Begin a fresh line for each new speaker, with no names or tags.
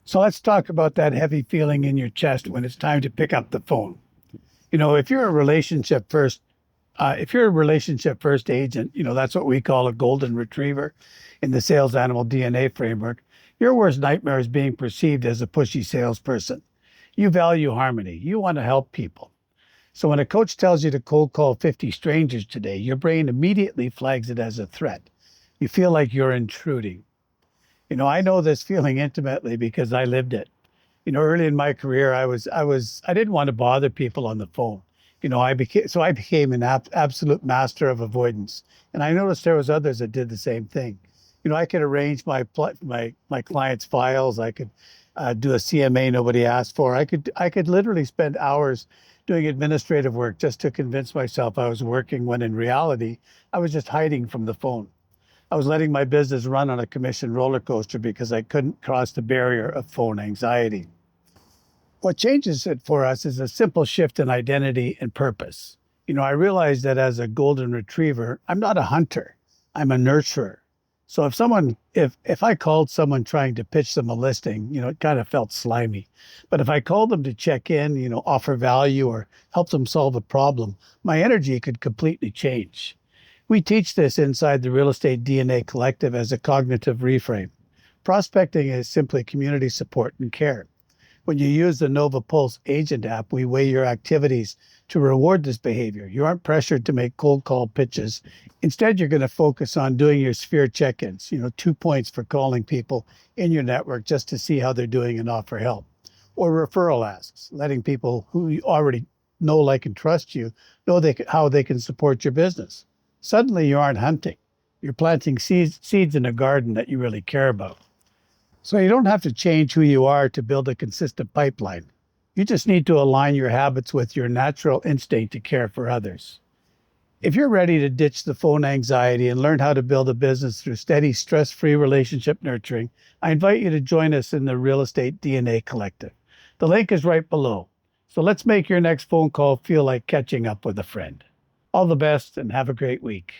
So let's talk about that heavy feeling in your chest when it's time to pick up the phone. If you're a relationship first agent, that's what we call a golden retriever in the sales animal DNA framework. Your worst nightmare is being perceived as a pushy salesperson. You value harmony. You want to help people. So when a coach tells you to cold call 50 strangers today, your brain immediately flags it as a threat. You feel like you're intruding. I know this feeling intimately because I lived it. Early in my career, I didn't want to bother people on the phone. I became an absolute master of avoidance. And I noticed there was others that did the same thing. I could arrange my clients' files. I could do a CMA nobody asked for. I could literally spend hours doing administrative work just to convince myself I was working when in reality, I was just hiding from the phone. I was letting my business run on a commission roller coaster because I couldn't cross the barrier of phone anxiety. What changes it for us is a simple shift in identity and purpose. I realized that as a golden retriever, I'm not a hunter, I'm a nurturer. So if I called someone trying to pitch them a listing, it kind of felt slimy. But if I called them to check in, offer value or help them solve a problem, my energy could completely change. We teach this inside the Real Estate DNA Collective as a cognitive reframe. Prospecting is simply community support and care. When you use the Nova Pulse Agent app, we weigh your activities to reward this behavior. You aren't pressured to make cold call pitches. Instead, you're going to focus on doing your sphere check-ins, 2 points for calling people in your network just to see how they're doing and offer help. Or referral asks, letting people who you already know, like, and trust you know how they can support your business. Suddenly, you aren't hunting. You're planting seeds in a garden that you really care about. So you don't have to change who you are to build a consistent pipeline. You just need to align your habits with your natural instinct to care for others. If you're ready to ditch the phone anxiety and learn how to build a business through steady, stress-free relationship nurturing, I invite you to join us in the Real Estate DNA Collective. The link is right below. So let's make your next phone call feel like catching up with a friend. All the best and have a great week.